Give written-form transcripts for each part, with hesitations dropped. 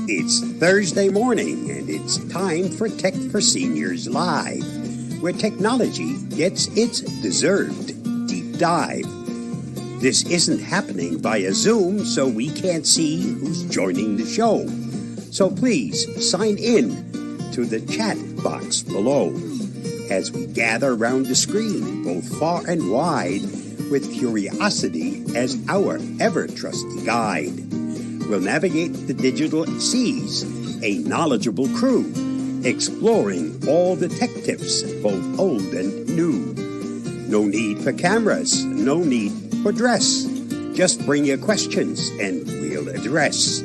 It's Thursday morning, and it's time for Tech for Seniors Live, where technology gets its deserved deep dive. This isn't happening via Zoom, so we can't see who's joining the show. So please sign in to the chat box below as we gather around the screen, both far and wide, with curiosity as our ever-trusty guide. We'll navigate the digital seas, a knowledgeable crew, exploring all the tech tips, both old and new. No need for cameras, no need for dress. Just bring your questions and we'll address.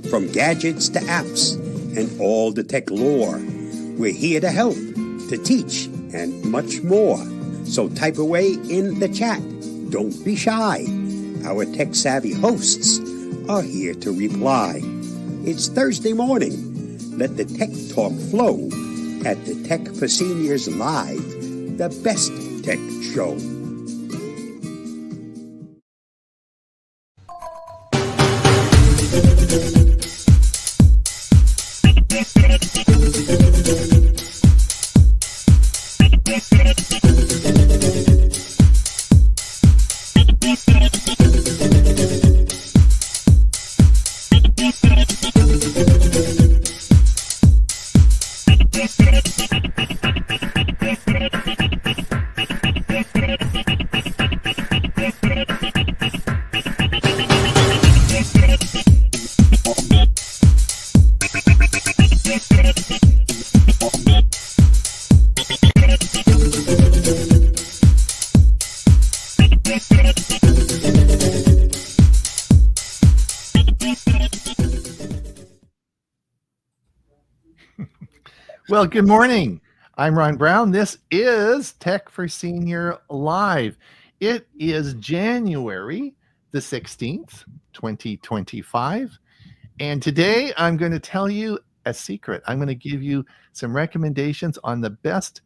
From gadgets to apps and all the tech lore, we're here to help, to teach, and much more. So type away in the chat. Don't be shy. Our tech-savvy hosts are here to reply. It's Thursday morning. Let the tech talk flow at the Tech for Seniors Live, the best tech show. Well, good morning. I'm Ron Brown. This is Tech for Senior Live. It is January the 16th, 2025. And today I'm going to tell you a secret. I'm going to give you some recommendations on the best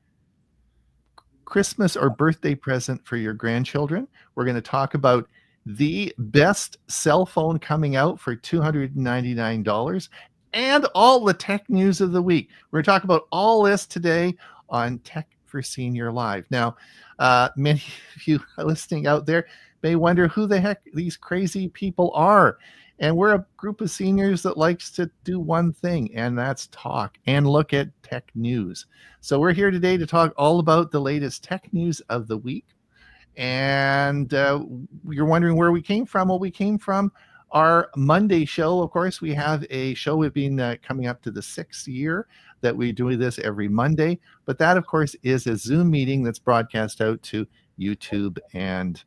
Christmas or birthday present for your grandchildren. We're going to talk about the best cell phone coming out for $299. And all the tech news of the week. We're going to talk about all this today on Tech for Senior Live. Now, many of you listening out there may wonder who the heck these crazy people are. And we're a group of seniors that likes to do one thing, and that's talk and look at tech news. So we're here today to talk all about the latest tech news of the week. And you're wondering where we came from. Well, we came from our Monday show. Of course, we have a show. We've been coming up to the 6th year that we do this every Monday. But that, of course, is a Zoom meeting that's broadcast out to YouTube and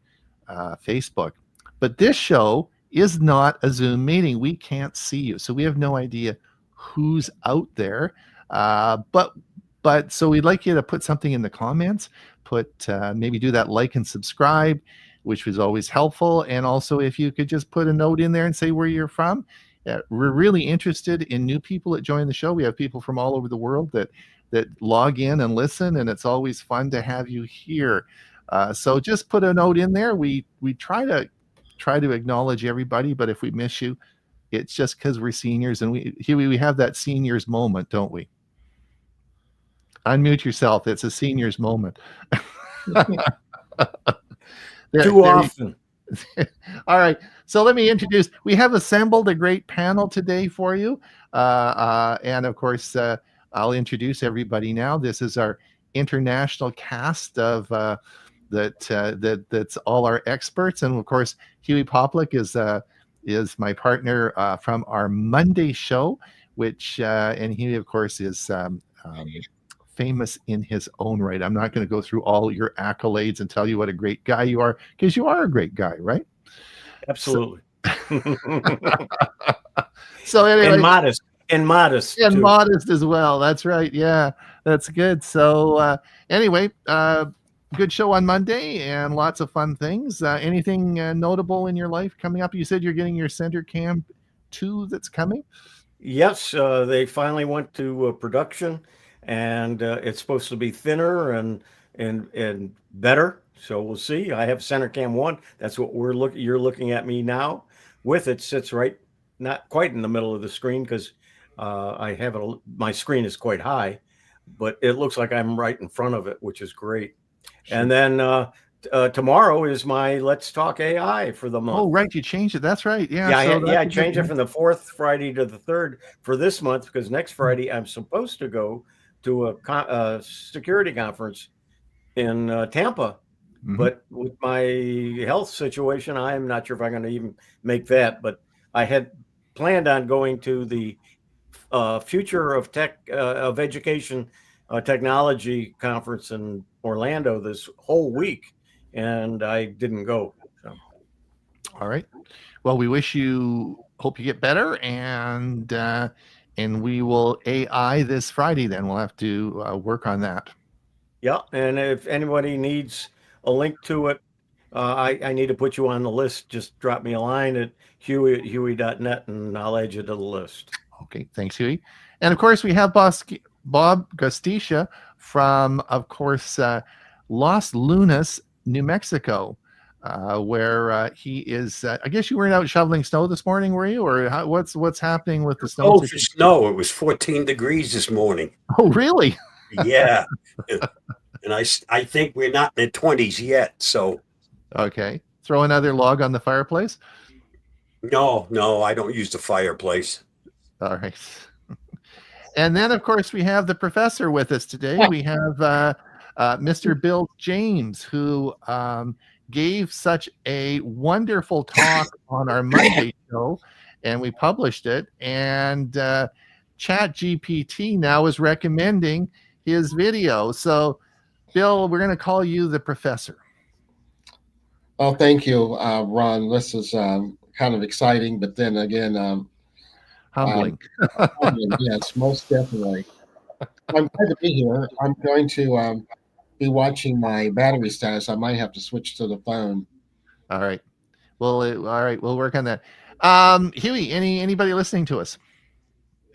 Facebook. But this show is not a Zoom meeting. We can't see you. So we have no idea who's out there. But so we'd like you to put something in the comments. Maybe do that like and subscribe, which was always helpful. And also, if you could just put a note in there and say where you're from. We're really interested in new people that join the show. We have people from all over the world that that log in and listen, and it's always fun to have you here. So just put a note in there. We try to acknowledge everybody, but if we miss you, it's just because we're seniors, and we have that seniors moment, don't we? Unmute yourself. It's a seniors moment. Too often. All right. So let me introduce. We have assembled a great panel today for you, and of course, I'll introduce everybody now. This is our international cast of that's all our experts, and of course, Hewie Poplock is my partner from our Monday show, which and he of course is famous in his own right. I'm not going to go through all your accolades and tell you what a great guy you are, because you are a great guy, right? Absolutely. So anyway, and modest too. Modest as well. That's right. Yeah, that's good. So anyway, good show on Monday and lots of fun things. Anything notable in your life coming up? You said you're getting your Center Cam 2 that's coming. Yes, they finally went to production, and it's supposed to be thinner and better. So we'll see. I have Center Cam 1. That's what you're looking at me now with. It sits right, not quite in the middle of the screen, because I have it. My screen is quite high, but it looks like I'm right in front of it, which is great. Sure. And then tomorrow is my Let's Talk AI for the month. Oh, right. You changed it. That's right. Yeah. I changed it from the 4th Friday to the 3rd for this month, because next Friday I'm supposed to go to a security conference in Tampa. Mm-hmm. But with my health situation, I'm not sure if I'm going to even make that. But I had planned on going to the Future of Education Technology conference in Orlando this whole week, and I didn't go. So. All right. Well, we hope you get better, and we will AI this Friday. Then we'll have to work on that. Yeah, and if anybody needs a link to it, I need to put you on the list. Just drop me a line at Hewie@Hewie.net, and I'll add you to the list. Okay, thanks, Hewie. And of course, we have Bob Gostischa from, of course, Los Lunas, New Mexico, where he is. I guess you weren't out shoveling snow this morning, were you? Or what's happening with the snow? Oh, for snow, it was 14 degrees this morning. Oh, really? Yeah. And I think we're not in the 20s yet. So. Okay. Throw another log on the fireplace? No, I don't use the fireplace. All right. And then, of course, we have the professor with us today. We have Mr. Bill James, who gave such a wonderful talk on our Monday show, and we published it. And ChatGPT now is recommending his video. So, Bill, we're going to call you the professor. Oh, thank you, Ron. This is kind of exciting, but then again, humbling. Yes, most definitely. I'm glad to be here. I'm going to be watching my battery status. I might have to switch to the phone. All right. Well, we'll work on that. Hewie, anybody listening to us?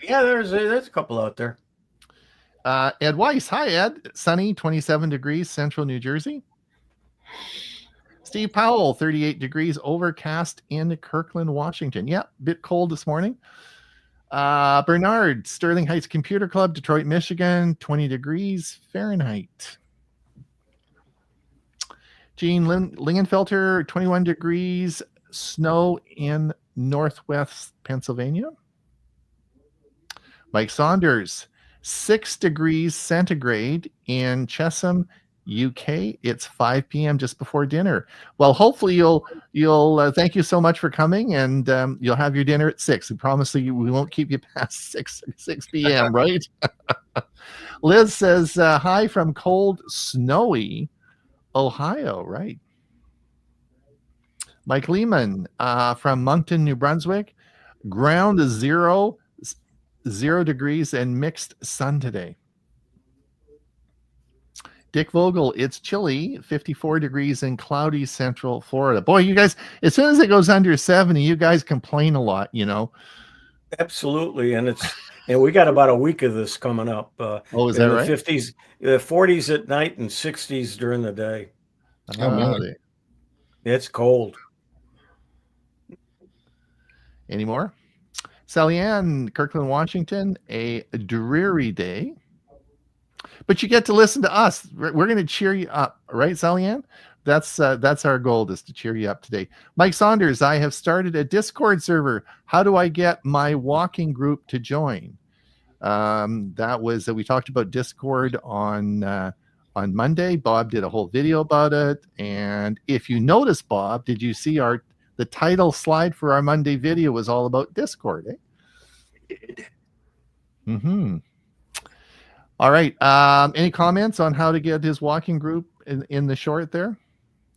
Yeah, there's a couple out there. Ed Weiss. Hi, Ed. Sunny, 27 degrees, central New Jersey. Steve Powell, 38 degrees, overcast in Kirkland, Washington. Yeah, bit cold this morning. Bernard, Sterling Heights Computer Club, Detroit, Michigan, 20 degrees Fahrenheit. Gene Lingenfelter, 21 degrees, snow in Northwest Pennsylvania. Mike Saunders, 6 degrees centigrade in Chesham, UK. It's 5 p.m. just before dinner. Well, hopefully you'll thank you so much for coming, and you'll have your dinner at 6. We promise you we won't keep you past 6 p.m. right? Liz says hi from cold, snowy Ohio. Right. Mike Lehman from Moncton, New Brunswick. Ground is 0 degrees and mixed sun today. Dick Vogel, it's chilly, 54 degrees and cloudy central Florida. Boy, you guys, as soon as it goes under 70, you guys complain a lot, you know. Absolutely. And And we got about a week of this coming up. Oh, is in that the right? 50s, the 40s at night and 60s during the day. Oh, man. It's cold. Any more? Sally Ann, Kirkland, Washington, a dreary day. But you get to listen to us. We're going to cheer you up, right, Sally Ann? That's our goal, is to cheer you up today. Mike Saunders, I have started a Discord server. How do I get my walking group to join? That was we talked about Discord on Monday. Bob did a whole video about it. And if you notice, Bob, did you see the title slide for our Monday video was all about Discord, eh? Mm-hmm. All right. Any comments on how to get his walking group in the short there?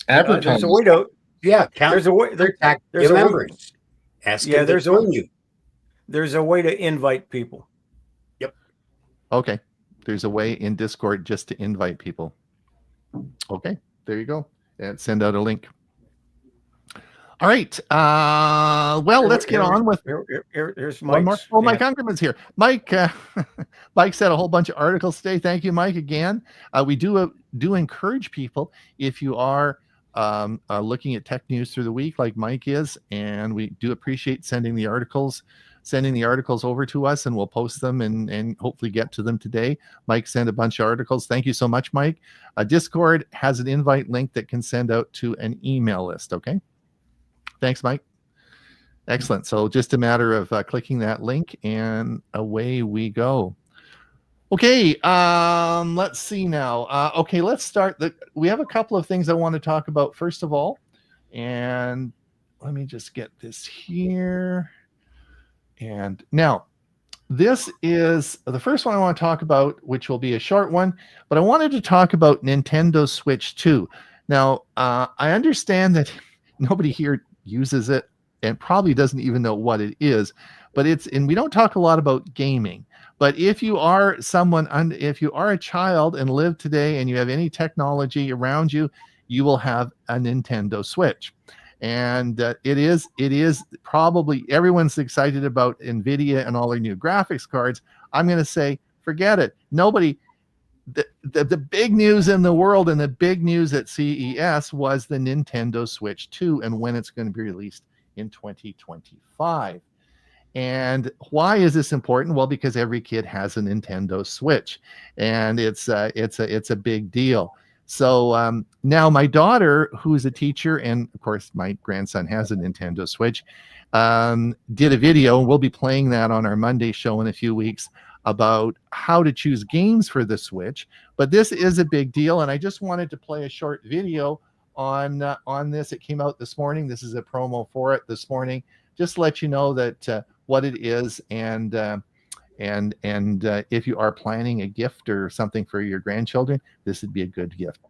Advertise. There's a way to. Yeah, There's a way. contact There's your a way. members. Ask Yeah, them to there's join you. There's a way to invite people. Okay. There's a way in Discord just to invite people. Okay. There you go. And send out a link. All right. Well, let's get on with Here's one more. Mike's. Oh, Mike Ungerman's here. Mike, Mike said a whole bunch of articles today. Thank you, Mike, again. We do encourage people, if you are looking at tech news through the week like Mike is, and we do appreciate sending the articles over to us, and we'll post them and hopefully get to them today. Mike sent a bunch of articles. Thank you so much, Mike. Discord has an invite link that can send out to an email list. Okay. Thanks, Mike. Excellent. So just a matter of clicking that link and away we go. Okay. Let's see now. Okay. Let's start. We have a couple of things I want to talk about first of all, and let me just get this here. And now this is the first one I want to talk about, which will be a short one, but I wanted to talk about Nintendo Switch 2. Now, I understand that nobody here uses it and probably doesn't even know what it is, but and we don't talk a lot about gaming, but if you are if you are a child and live today and you have any technology around you, you will have a Nintendo Switch. And it is probably, everyone's excited about NVIDIA and all their new graphics cards. I'm going to say, forget it. Nobody, the big news in the world and the big news at CES was the Nintendo Switch 2 and when it's going to be released in 2025. And why is this important? Well, because every kid has a Nintendo Switch, and it's a big deal. So now my daughter, who's a teacher, and of course my grandson has a Nintendo Switch, did a video, and we'll be playing that on our Monday show in a few weeks, about how to choose games for the Switch. But this is a big deal, and I just wanted to play a short video on this. It came out this morning. This is a promo for it this morning. Just to let you know that what it is, and if you are planning a gift or something for your grandchildren, this would be a good gift.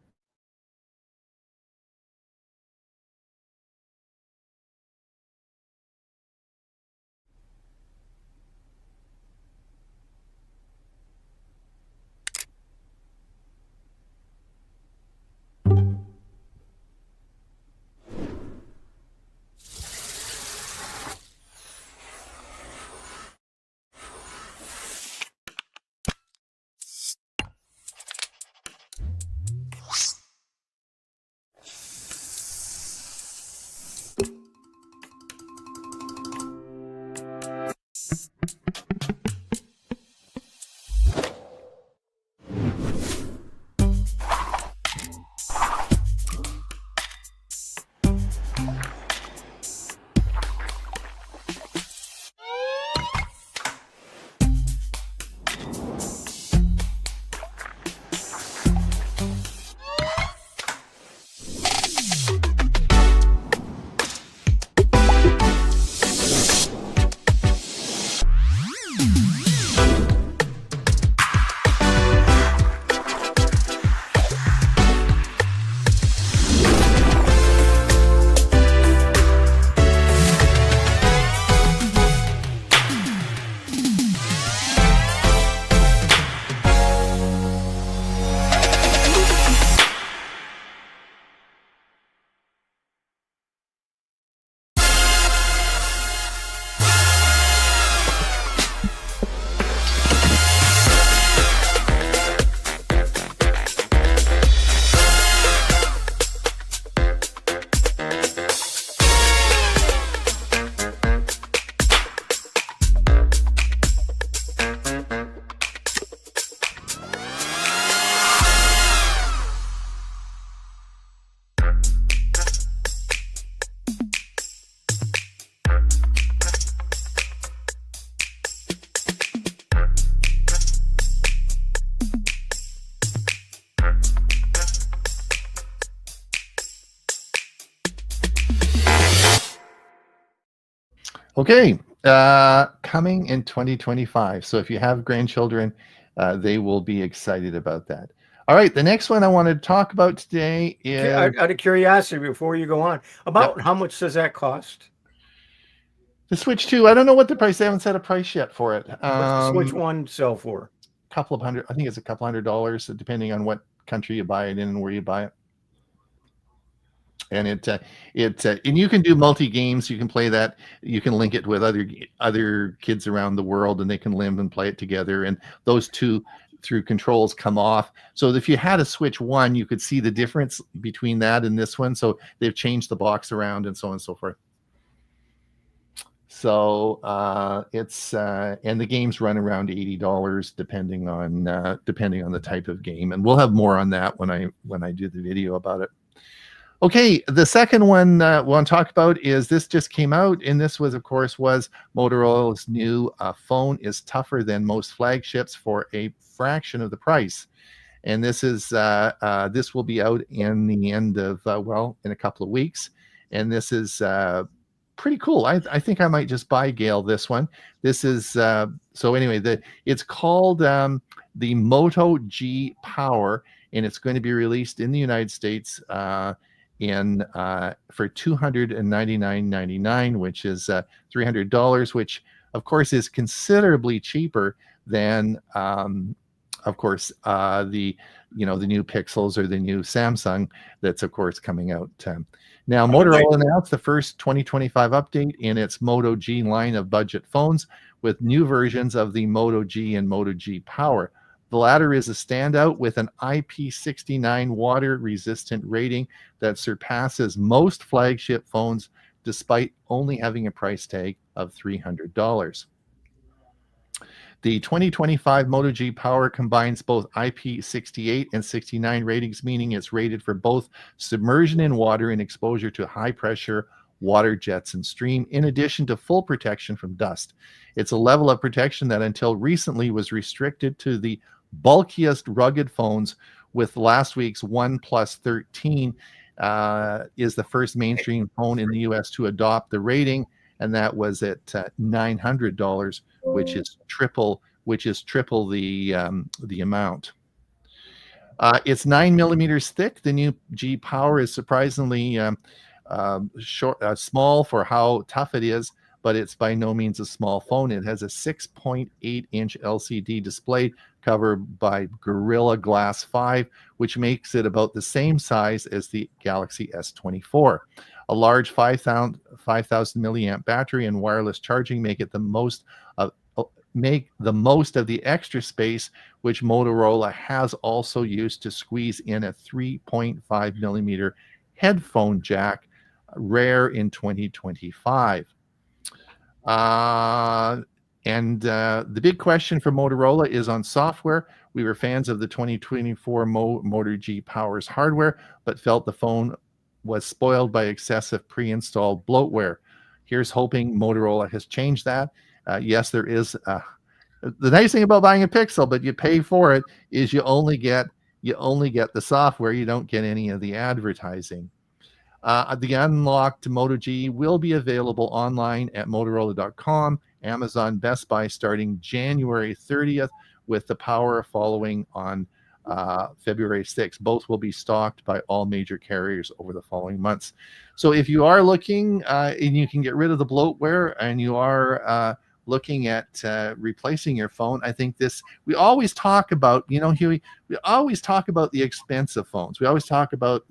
Okay, coming in 2025. So if you have grandchildren, they will be excited about that. All right, the next one I wanted to talk about today is Out of curiosity, before you go on, about how much does that cost? the Switch 2. I don't know what the price. They haven't set a price yet for it. What's the Switch 1 sell for? Couple of hundred. I think it's a couple $100, depending on what country you buy it in and where you buy it. And and you can do multi games. You can play that. You can link it with other kids around the world, and they can live and play it together. And those two through controls come off. So if you had a Switch 1, you could see the difference between that and this one. So they've changed the box around and so on and so forth. So it's and the games run around $80 depending on the type of game, and we'll have more on that when I do the video about it. Okay, the second one we want to talk about is this just came out, and this was, of course, Motorola's new phone is tougher than most flagships for a fraction of the price. And this is this will be out in the end of in a couple of weeks, and this is pretty cool. I think I might just buy Gail this one. This is so anyway. It's called the Moto G Power, and it's going to be released in the United States for $299.99, which is $300, which of course is considerably cheaper than of course the new Pixels or the new Samsung that's of course coming out. Now, Motorola announced the first 2025 update in its Moto G line of budget phones with new versions of the Moto G and Moto G Power. The latter is a standout with an IP69 water-resistant rating that surpasses most flagship phones despite only having a price tag of $300. The 2025 Moto G Power combines both IP68 and 69 ratings, meaning it's rated for both submersion in water and exposure to high-pressure water jets and stream, in addition to full protection from dust. It's a level of protection that until recently was restricted to the bulkiest rugged phones, with last week's OnePlus 13 is the first mainstream phone in the US to adopt the rating, and that was at $900, which is triple the amount. It's 9 millimeters thick. The new G Power is surprisingly small for how tough it is, but it's by no means a small phone. It has a 6.8-inch LCD display covered by Gorilla Glass 5, which makes it about the same size as the Galaxy S24. A large 5,000 milliamp battery and wireless charging make the most of the extra space, which Motorola has also used to squeeze in a 3.5 millimeter headphone jack, rare in 2025. And the big question for Motorola is on software. We were fans of the 2024 Moto G Power's hardware, but felt the phone was spoiled by excessive pre-installed bloatware. Here's hoping Motorola has changed that. Yes, there is. The nice thing about buying a Pixel, but you pay for it, is you only get the software. You don't get any of the advertising. The unlocked Moto G will be available online at Motorola.com, Amazon, Best Buy starting January 30th, with the Power following on February 6th. Both will be stocked by all major carriers over the following months. So if you are looking and you can get rid of the bloatware and you are looking at replacing your phone, I think we always talk about, Hewie, we always talk about the expensive phones. We always talk about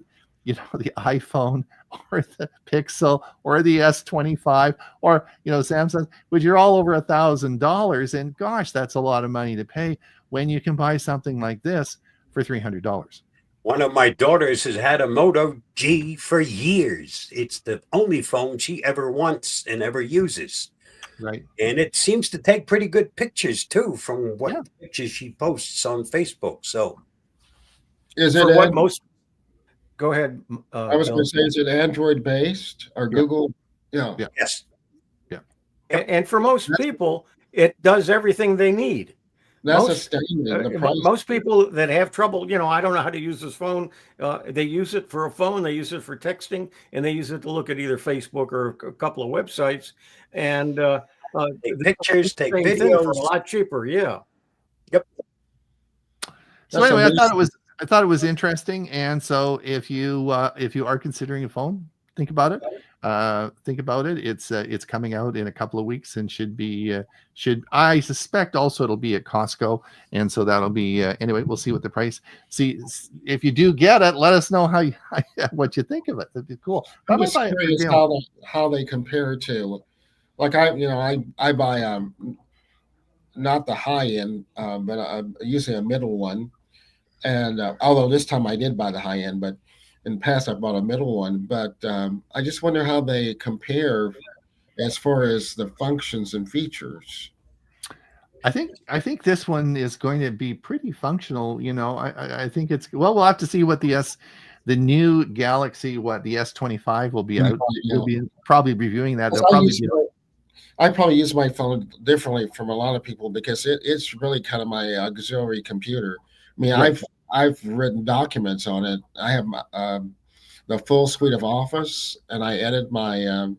the iPhone or the Pixel or the S25 or Samsung, but you're all over $1,000, and gosh, that's a lot of money to pay when you can buy something like this for $300. One of my daughters has had a Moto G for years. It's the only phone she ever wants and ever uses. Right. And it seems to take pretty good pictures too, from what pictures she posts on Facebook. So is it what most? Go ahead. I was going to say, is it Android based or Google? Yeah. Yes. And for most people, it does everything they need. That's Most astounding. The price. most people that have trouble, I don't know how to use this phone. They use it for a phone, they use it for texting, and they use it to look at either Facebook or a couple of websites. And Take they pictures, take same thing for videos. a lot cheaper. Yeah. Yep. So That's anyway, amazing. I thought it was interesting, and so if you are considering a phone, think about it. It's coming out in a couple of weeks and should I suspect also it'll be at Costco, and so that'll be anyway. We'll see what the price. See if you do get it, let us know what you think of it. That'd be cool. I'm Probably just buy it for curious Gail. how they compare to, like I buy not the high end, but usually a middle one. And although this time I did buy the high end, but in the past I bought a middle one. But I just wonder how they compare as far as the functions and features. I think this one is going to be pretty functional. I think it's well. We'll have to see what the new Galaxy, what the S25 will be out. We'll be probably reviewing that. They'll probably be. I probably use my phone differently from a lot of people because it's really kind of my auxiliary computer. I mean, Right. I've written documents on it. I have the full suite of Office, and I edit my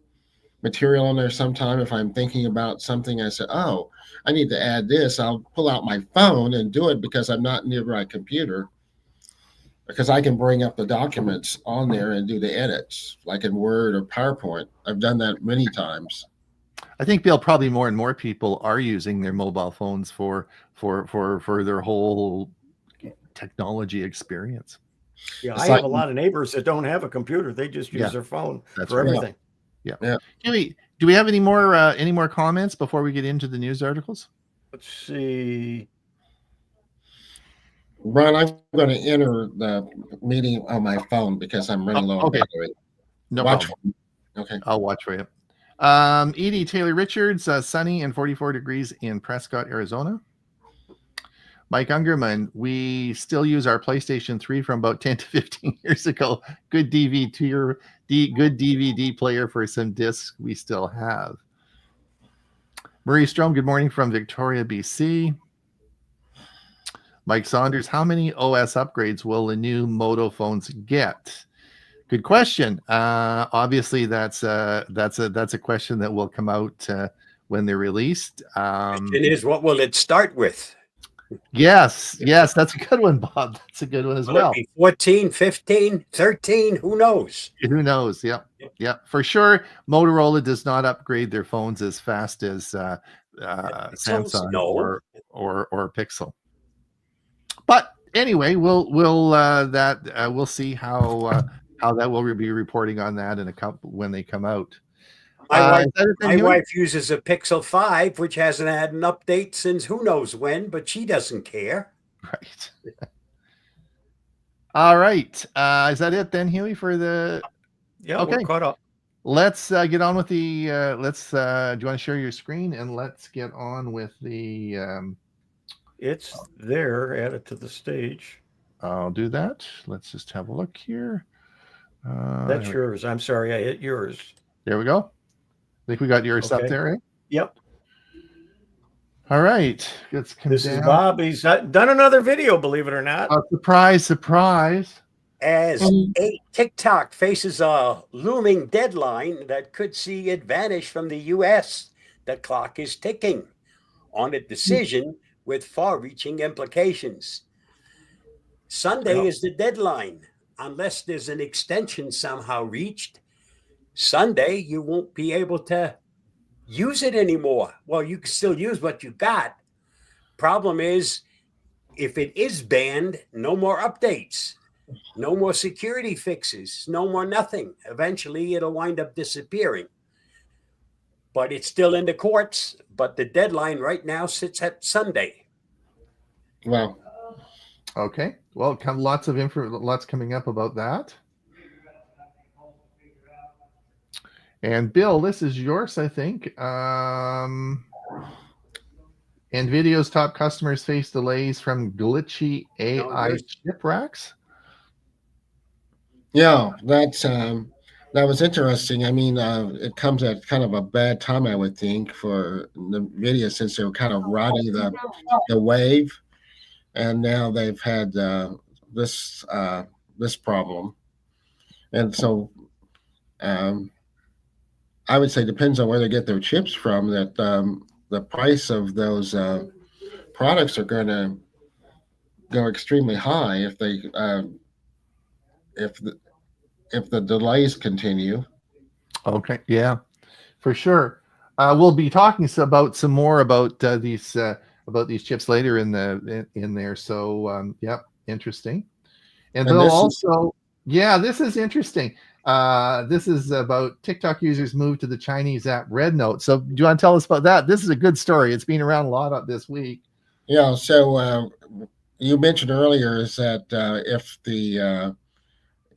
material on there sometime. If I'm thinking about something, I say, "Oh, I need to add this." I'll pull out my phone and do it because I'm not near my computer. Because I can bring up the documents on there and do the edits, like in Word or PowerPoint. I've done that many times. I think Bill, probably more and more people are using their mobile phones for their whole technology experience. Yeah, It's I like, have a lot of neighbors that don't have a computer. They just use their phone That's for right. everything. Yeah. Yeah. Do we have any more comments before we get into the news articles? Let's see. Ron, I'm going to enter the meeting on my phone because I'm running low on okay. battery. No Watch problem. Okay. I'll watch for you. Edie Taylor Richards, sunny and 44 degrees in Prescott, Arizona. Mike Ungerman, we still use our PlayStation 3 from about 10 to 15 years ago. Good DVD player for some discs we still have. Marie Strom, good morning from Victoria, BC. Mike Saunders, how many OS upgrades will the new Moto phones get? Good question. Obviously, that's a question that will come out when they're released. Question is, what will it start with? Yes, that's a good one, Bob. That's a good one as well. 14, 15, 13, who knows? Who knows? Yep. For sure, Motorola does not upgrade their phones as fast as Samsung no. or Pixel. But anyway, we'll see how that will be reporting on that in a couple when they come out. My wife uses a Pixel 5, which hasn't had an update since who knows when, but she doesn't care. Right. All right. Is that it then, Hewie, for the? Yeah, okay. We're caught up. Let's get on with the. Do you want to share your screen and let's get on with the? It's there. Add it to the stage. I'll do that. Let's just have a look here. That's yours. I'm sorry, I hit yours. There we go. I think we got yours up there, right? Yep. All right. Let's come This down. is Bob. He's done another video, believe it or not. Surprise. As TikTok faces a looming deadline that could see it vanish from the U.S., the clock is ticking on a decision with far-reaching implications. Sunday is the deadline. Unless there's an extension somehow reached, Sunday you won't be able to use it anymore. Well, you can still use what you got. Problem is, if it is banned, no more updates, no more security fixes, no more nothing. Eventually it'll wind up disappearing. But it's still in the courts, but the deadline right now sits at Sunday. Wow. Okay. Well, lots coming up about that. And Bill, this is yours, I think. NVIDIA's top customers face delays from glitchy AI chip racks. Yeah, that's That was interesting. I mean, it comes at kind of a bad time, I would think, for NVIDIA since they were kind of riding the wave, and now they've had this this problem. And so I would say depends on where they get their chips from. That the price of those products are going to go extremely high if the if the delays continue. Okay, yeah, for sure. We'll be talking about some more about these chips later in there. So yep, interesting. And And they'll this is also, yeah, this is interesting. This is about TikTok users moved to the Chinese app Red Note. So do you want to tell us about that? This is a good story. It's been around a lot this week. yeah. So you mentioned earlier is that if the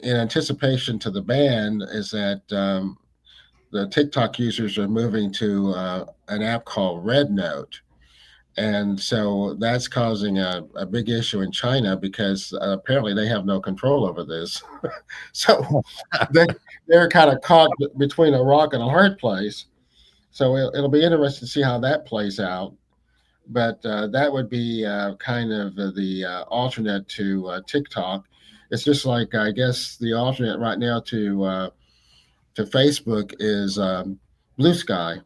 in anticipation to the ban is that the TikTok users are moving to an app called Red Note. And so that's causing a big issue in China because apparently they have no control over this. So they, they're kind of caught between a rock and a hard place. So it'll be interesting to see how that plays out. But that would be kind of the alternate to TikTok. It's just like I guess the alternate right now to Facebook is Blue Sky.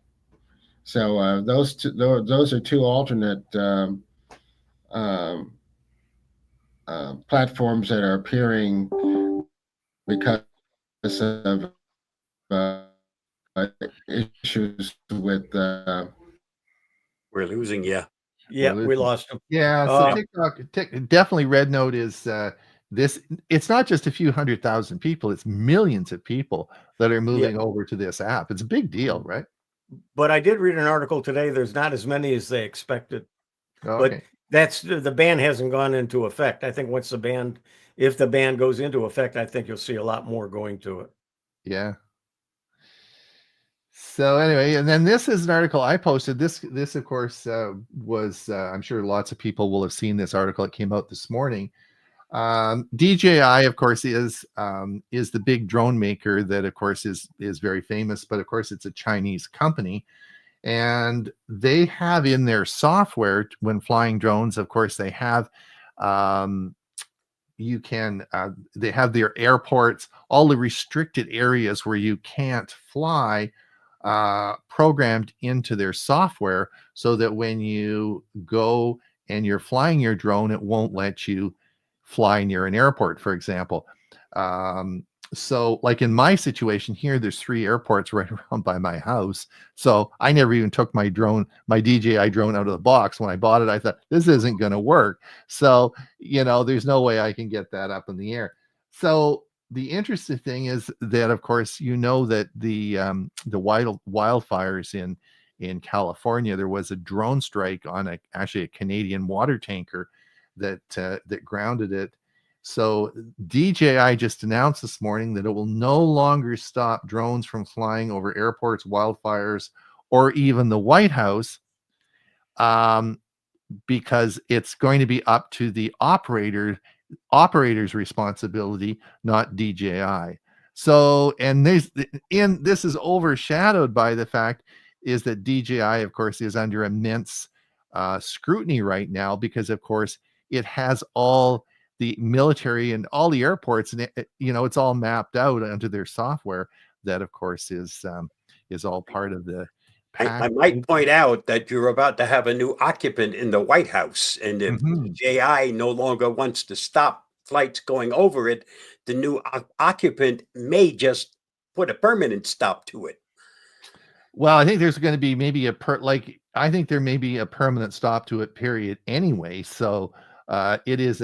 So those are two alternate um, platforms that are appearing because of issues with. We're losing you. Yeah, we lost him. Yeah, so Uh, definitely Red Note is this. It's not just a few 100,000 people; it's millions of people that are yeah, moving over to this app. It's a big deal, right? but I did read an article today. There's not as many as they expected, but Okay, that's the ban hasn't gone into effect. I think once if the ban goes into effect, I think you'll see a lot more going to it. yeah. So anyway, and then this is an article I posted. This of course was I'm sure lots of people will have seen this article. It came out this morning. DJI, of course, is the big drone maker that, of course, is very famous. But of course, it's a Chinese company, and they have in their software when flying drones. Of course, they have um, you can they have their airports, all the restricted areas where you can't fly programmed into their software so that when you go and you're flying your drone, it won't let you fly near an airport, for example. So, like in my situation here, there's 3 airports right around by my house. So I never even took my DJI drone out of the box. When I bought it, I thought this isn't going to work. So, there's no way I can get that up in the air. So the interesting thing is that, of course, that the wildfires in California, there was a drone strike on actually a Canadian water tanker that grounded it. So DJI just announced this morning that it will no longer stop drones from flying over airports, wildfires, or even the White House, because it's going to be up to the operator's responsibility, not DJI. So, and this is overshadowed by the fact is that DJI, of course, is under immense scrutiny right now because, of course, it has all the military and all the airports, and it's all mapped out onto their software. That, of course, is all part of the I package. might point out that you're about to have a new occupant in the White House, and if Mhm. DJI no longer wants to stop flights going over it, the new occupant may just put a permanent stop to it. Well, I think there's going to be maybe I think there may be a permanent stop to it, period. Anyway, so there's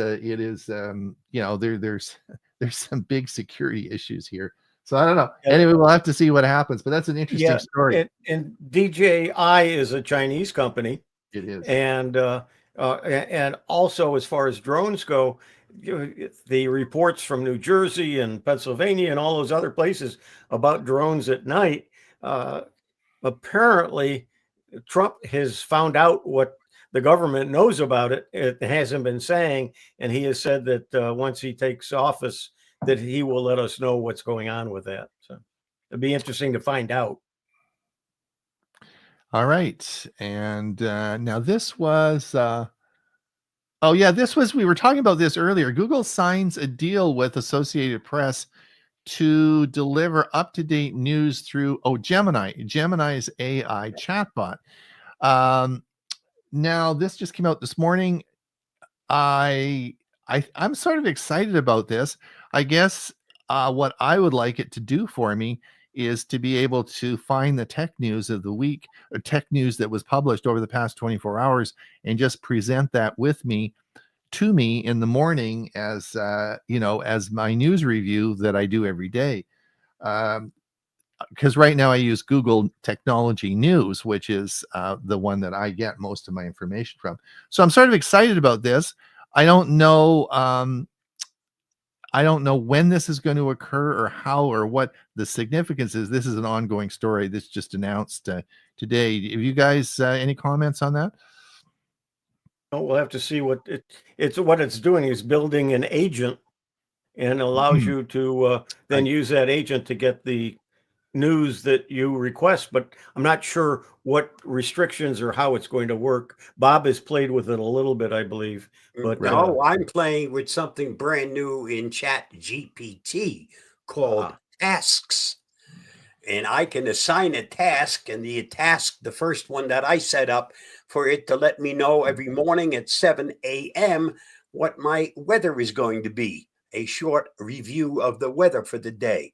there's some big security issues here. So I don't know. Yeah, Anyway, we'll have to see what happens. But that's an interesting yeah, story. and DJI is a Chinese company, It is. and also as far as drones go, the reports from New Jersey and Pennsylvania and all those other places about drones at night. Apparently, Trump has found out what the government knows about it. It hasn't been saying, and he has said that once he takes office, that he will let us know what's going on with that. So. it'd be interesting to find out. All right. And now this was, we were talking about this earlier. Google signs a deal with Associated Press to deliver up-to-date news through, Gemini's AI chatbot. Now this just came out this morning. I'm sort of excited about this. I guess what I would like it to do for me is to be able to find the tech news of the week, or tech news that was published over the past 24 hours, and just present that to me in the morning as as my news review that I do every day. Because right now I use Google Technology News, which is the one that I get most of my information from. So I'm sort of excited about this. I don't know when this is going to occur or how or what the significance is. This is an ongoing story. This just announced today. Have you guys any comments on that? We'll have to see what it's doing is building an agent and allows you to then use that agent to get the news that you request, but I'm not sure what restrictions or how it's going to work. Bob has played with it a little bit, I believe, but no, I'm playing with something brand new in Chat GPT called tasks, and I can assign a task, and the first one that I set up for it to let me know every morning at 7 a.m. what my weather is going to be, a short review of the weather for the day.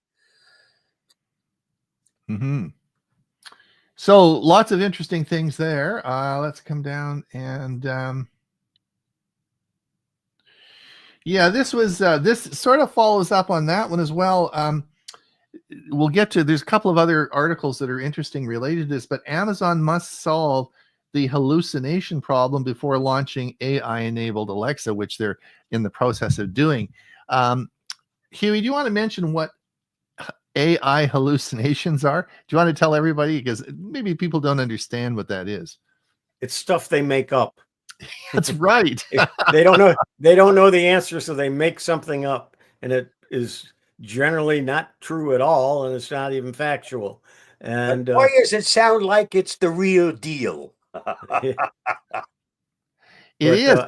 So lots of interesting things there. Let's come down and this sort of follows up on that one as well. We'll get to, there's a couple of other articles that are interesting related to this, but Amazon must solve the hallucination problem before launching AI-enabled Alexa, which they're in the process of doing. Hewie, do you want to mention what AI hallucinations are? Do you want to tell everybody, because maybe people don't understand what that is? It's stuff they make up. That's right. They don't know the answer, so they make something up, and it is generally not true at all, and it's not even factual. And why does it sound like it's the real deal? It is.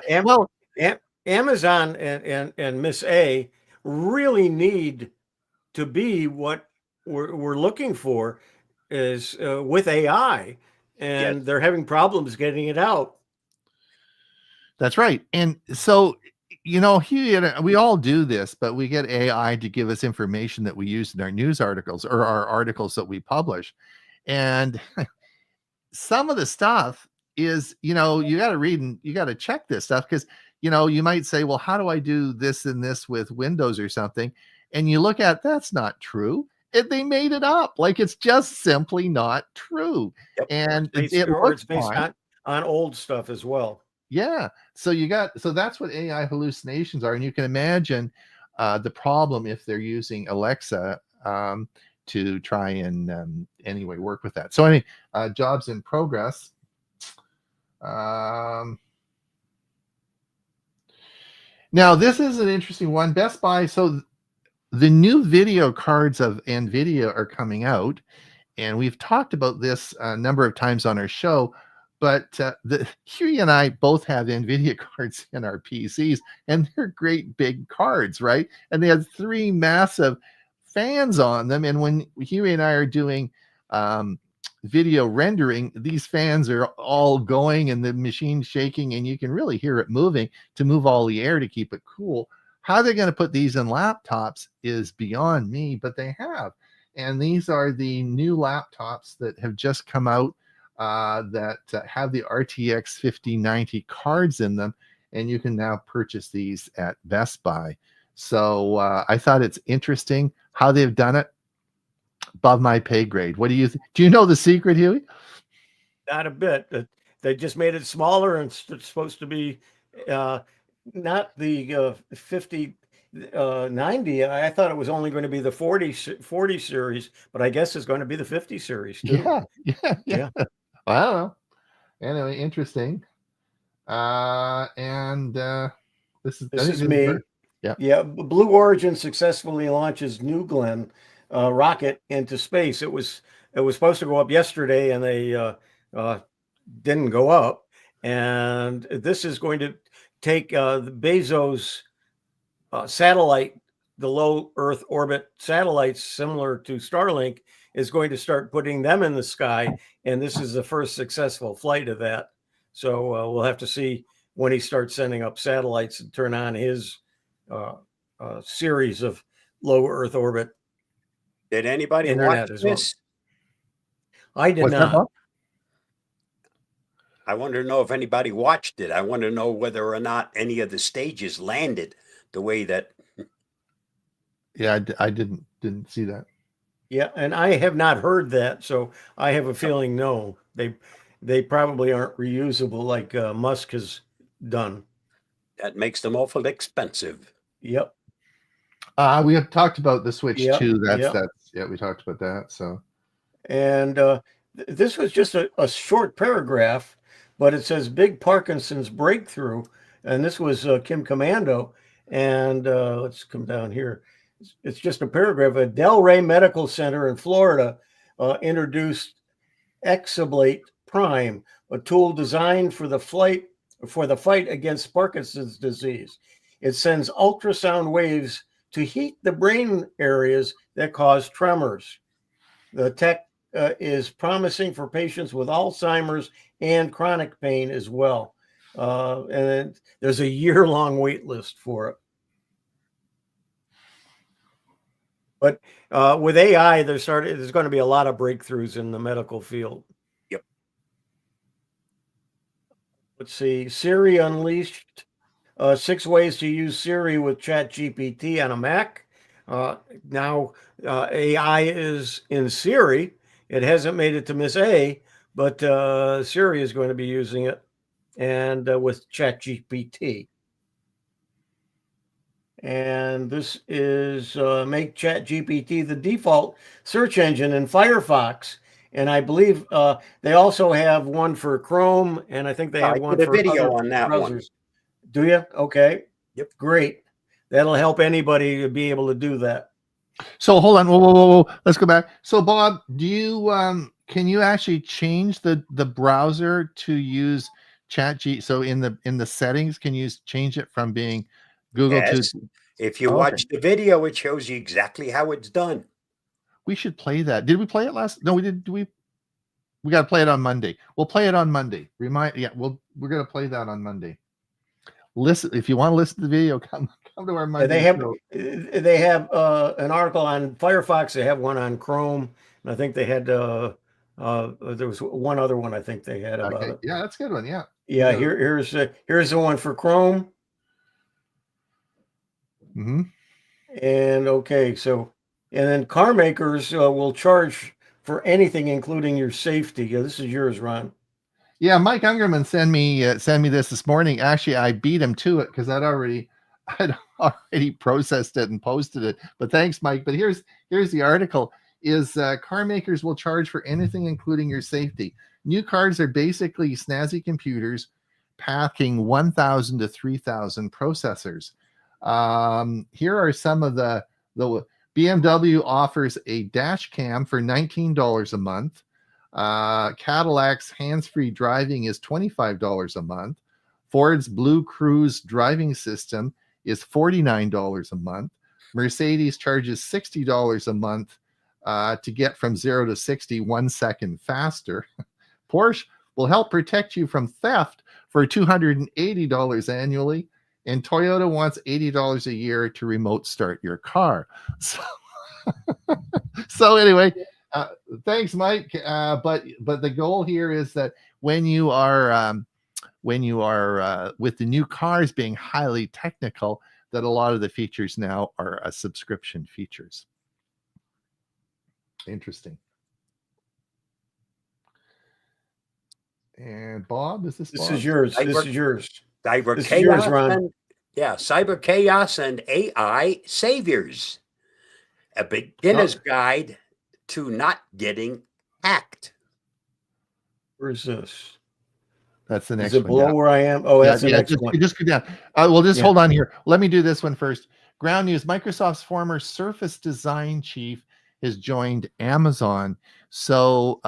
Amazon and Miss A really need to be what we're looking for is with AI, and they're having problems getting it out. That's right. And so, we all do this, but we get AI to give us information that we use in our news articles or our articles that we publish. And some of the stuff is, you got to read and you got to check this stuff, because, you might say, well, how do I do this and this with Windows or something? And you look at, that's not true. They made it up. Like, it's just simply not true. Yep. And it's based on old stuff as well. Yeah. So that's what AI hallucinations are. And you can imagine the problem if they're using Alexa to try and anyway work with that. So anyway, jobs in progress. Now this is an interesting one. Best Buy. So the new video cards of NVIDIA are coming out, and we've talked about this a number of times on our show. But Hewie and I both have NVIDIA cards in our PCs, and they're great big cards, right? And they have 3 massive fans on them. And when Hewie and I are doing video rendering, these fans are all going and the machine's shaking, and you can really hear it moving to move all the air to keep it cool. How they're going to put these in laptops is beyond me, but they have. And these are the new laptops that have just come out that have the RTX 5090 cards in them, and you can now purchase these at Best Buy. So I thought it's interesting how they've done it. Above my pay grade. What do you do? You know the secret, Hewie? Not a bit. They just made it smaller, and it's supposed to be not the 5090. I thought it was only going to be the 40 series, but I guess it's going to be the 50 series too. Yeah. I don't know. Anyway, interesting. And this is me. Yeah. Blue Origin successfully launches New Glenn rocket into space. It was supposed to go up yesterday, and they didn't go up. And this is going to take the Bezos satellite, the low Earth orbit satellites, similar to Starlink, is going to start putting them in the sky. And this is the first successful flight of that. So we'll have to see when he starts sending up satellites and turn on his series of low Earth orbit. Did anybody Internet watch as well. this? I did What's that, not. Bob? I want to know if anybody watched it. I want to know whether or not any of the stages landed the way that. Yeah, I didn't see that. Yeah, and I have not heard that, so I have a feeling no, they probably aren't reusable like Musk has done. That makes them awful expensive. Yep. We have talked about the Switch Yep, 2. yep. Yeah, we talked about that. So, And this was just a short paragraph, but it says big Parkinson's breakthrough, and this was Kim Commando. And let's come down here. It's just a paragraph. A Delray Medical Center in Florida introduced Exablate Prime, a tool designed for the fight against Parkinson's disease. It sends ultrasound waves to heat the brain areas that cause tremors. The tech is promising for patients with Alzheimer's and chronic pain as well. And there's a year-long wait list for it. But with AI, there's going to be a lot of breakthroughs in the medical field. Yep. Let's see. Siri Unleashed. 6 ways to use Siri with ChatGPT on a Mac. Now AI is in Siri. It hasn't made it to Miss A, but Siri is going to be using it, and with ChatGPT. And this is make ChatGPT the default search engine in Firefox. And I believe they also have one for Chrome, and I think they have one for for video other on that browsers. one. Do you? Okay. Yep. Great. That'll help anybody to be able to do that. so hold on. Whoa. Let's go back. So, Bob, do you can you actually change the browser to use ChatG? So in the settings, can you change it from being Google Yes. to? If you Okay. watch the video, it shows you exactly how it's done. We should play that. Did we play it last? No, we did. We got to play it on Monday. We'll play it on Monday. We're gonna play that on Monday. Listen, if you want to listen to the video, come to our Monday. They have an article on Firefox. They have one on Chrome, and I think they had there was one other one I think they had about it. Yeah, that's a good one. Yeah. Yeah. Here's the one for Chrome. Mm-hmm. And okay, so and then car makers will charge for anything, including your safety. Yeah, this is yours, Ron. Yeah, Mike Ungerman sent me this morning. Actually, I beat him to it because I'd already processed it and posted it. But thanks, Mike. But here's the article: is car makers will charge for anything, including your safety. New cars are basically snazzy computers packing 1,000 to 3,000 processors. Here are some of the BMW offers a dash cam for $19 a month. Cadillac's hands-free driving is $25 a month. Ford's Blue Cruise driving system is $49 a month. Mercedes charges $60 a month to get from 0 to 60 1 second faster. Porsche will help protect you from theft for $280 annually. And Toyota wants $80 a year to remote start your car. So anyway, thanks, Mike. But the goal here is that when you are with the new cars being highly technical, that a lot of the features now are subscription features. Interesting. And Bob, is this Bob? This is yours. This is yours. Cyber This is chaos yours, Ron. cyber chaos and AI saviors. A beginner's guide to not getting hacked. Where's this? That's the next Is it one. below where I am? Oh, that's the next one. Just go down. Hold on here. Let me do this one first. Ground news: Microsoft's former Surface design chief has joined Amazon. So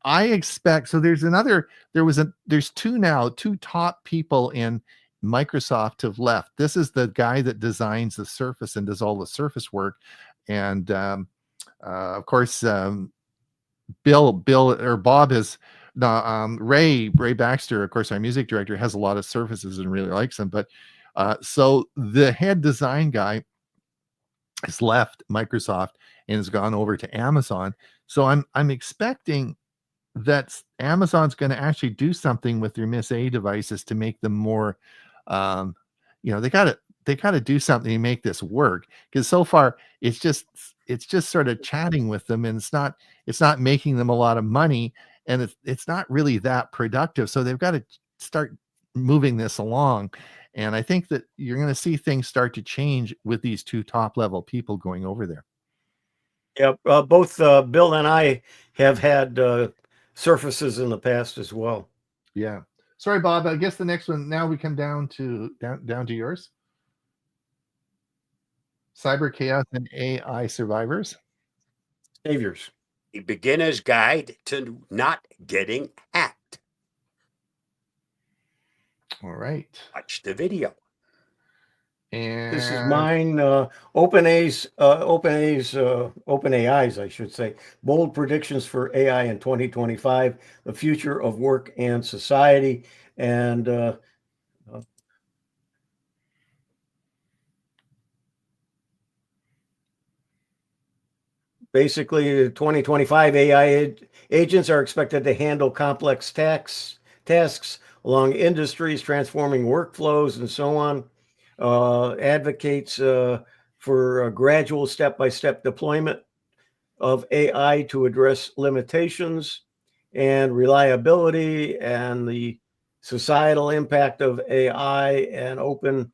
I expect, so there's two top people in Microsoft have left. This is the guy that designs the Surface and does all the Surface work. And of course, Bob is Ray Baxter, of course, our music director, has a lot of Surfaces and really likes them. But so the head design guy has left Microsoft and has gone over to Amazon. So I'm expecting that Amazon's going to actually do something with their Miss A devices to make them more, they got to do something to make this work, because so far it's just sort of chatting with them, and it's not making them a lot of money, and it's not really that productive. So they've got to start moving this along. And I think that you're going to see things start to change with these two top level people going over there. Yeah, both Bill and I have had Surfaces in the past as well. Yeah. Sorry, Bob. I guess the next one, now we come down to yours. Cyber Chaos and AI Survivors. Saviors. A beginner's guide to not getting hacked. All right. Watch the video. And this is mine. OpenAI's, I should say, bold predictions for AI in 2025, the future of work and society. And basically, 2025 AI agents are expected to handle complex tasks along industries, transforming workflows and so on. Advocates for a gradual step-by-step deployment of AI to address limitations and reliability and the societal impact of AI. And Open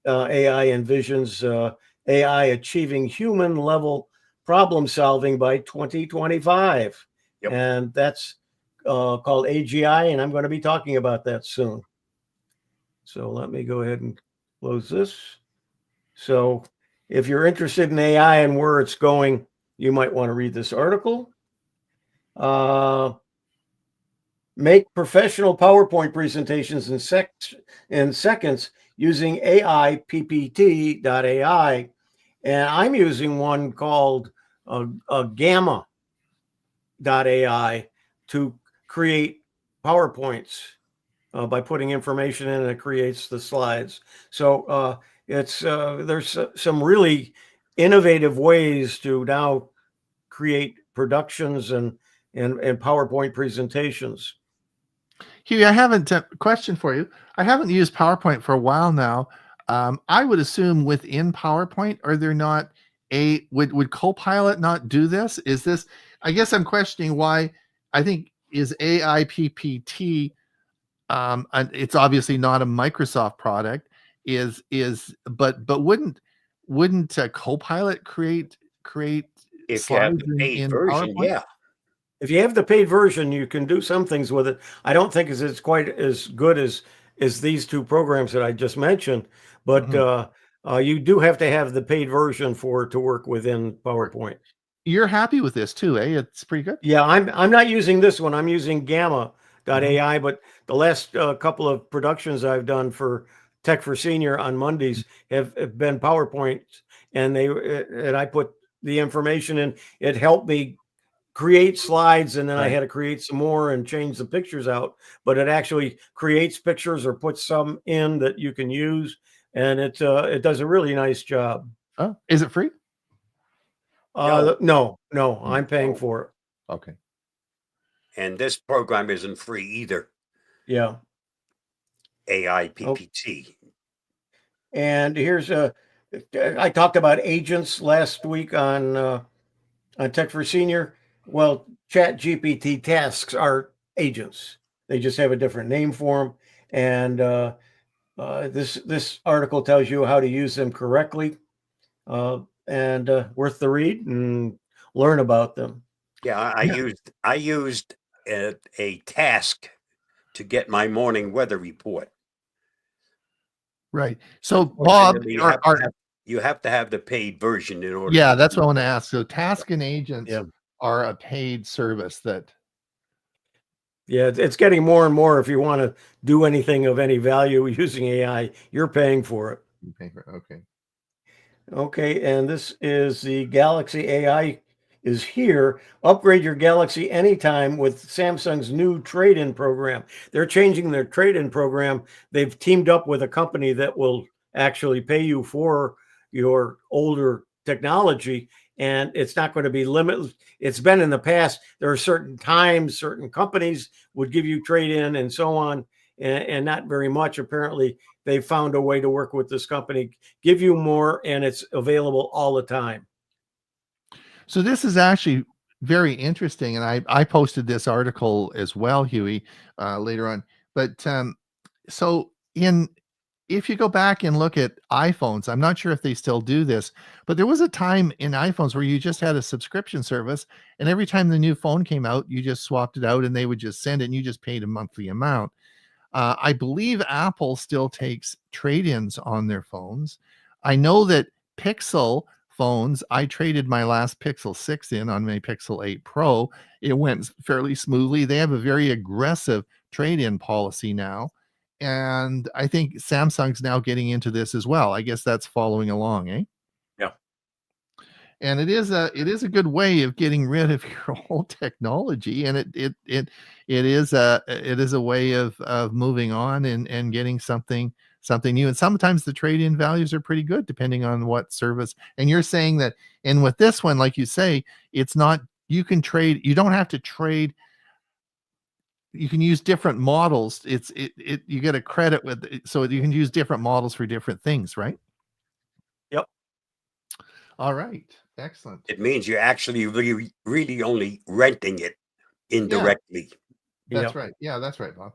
AI envisions AI achieving human level problem solving by 2025. Yep. And that's called AGI, and I'm going to be talking about that soon. So let me go ahead and close this. So if you're interested in AI and where it's going, you might want to read this article. Make professional PowerPoint presentations in seconds using AI PPT.ai. And I'm using one called Gamma.ai to create PowerPoints by putting information in, and it creates the slides. So there's some really innovative ways to now create productions and PowerPoint presentations. Hewie, I haven't question for you. I haven't used PowerPoint for a while now. I would assume within PowerPoint, are there not would Copilot not do this? Is this? I guess I'm questioning why. I think is AI PPT. And it's obviously not a Microsoft product. But wouldn't Copilot create if you have slides the paid in version? PowerPoint? Yeah. If you have the paid version, you can do some things with it. I don't think it's quite as good as these two programs that I just mentioned, but you do have to have the paid version for it to work within PowerPoint. You're happy with this too, eh? It's pretty good. Yeah, I'm not using this one. I'm using Gamma.ai, but the last couple of productions I've done for Tech for Senior on Mondays have been PowerPoints, and I put the information in. It helped me create slides, and then I had to create some more and change the pictures out, but it actually creates pictures or puts some in that you can use, and it does a really nice job. Oh, is it free? No, I'm paying for it. Okay. And this program isn't free either. Yeah. AI PPT. And here's I talked about agents last week on Tech for Senior. Well, ChatGPT tasks are agents. They just have a different name for them. And this article tells you how to use them correctly, and worth the read and learn about them. Yeah, I used a task to get my morning weather report. Right. So, Bob, You have to have the paid version in order. Yeah, that's what I want to ask. So Task and Agents Yeah. are a paid service that. Yeah, it's getting more and more. If you want to do anything of any value using AI, you're paying for it. You pay for. Okay. Okay, and this is the Galaxy AI is here. Upgrade your Galaxy anytime with Samsung's new trade-in program. They're changing their trade-in program. They've teamed up with a company that will actually pay you for your older technology, and it's not going to be limited. It's been in the past. There are certain times, certain companies would give you trade-in and so on, and not very much. Apparently, they found a way to work with this company, give you more, and it's available all the time. So this is actually very interesting, and I posted this article as well, Hewie, later on. But so if you go back and look at iPhones, I'm not sure if they still do this, but there was a time in iPhones where you just had a subscription service, and every time the new phone came out, you just swapped it out, and they would just send it, and you just paid a monthly amount. I believe Apple still takes trade-ins on their phones. I know that Pixel phones, I traded my last Pixel 6 in on my Pixel 8 Pro. It went fairly smoothly. They have a very aggressive trade-in policy now. And I think Samsung's now getting into this as well. I guess that's following along, eh? Yeah. And it is a good way of getting rid of your old technology, and it is a way of moving on and getting something new. And sometimes the trade-in values are pretty good depending on what service. And you're saying that, and with this one, like you say, it's not, you can trade, you don't have to trade, you can use different models. You get a credit with it, so you can use different models for different things, right? Yep. All right. Excellent. It means you're actually really only renting it indirectly. That's right. Yeah, that's right, Bob.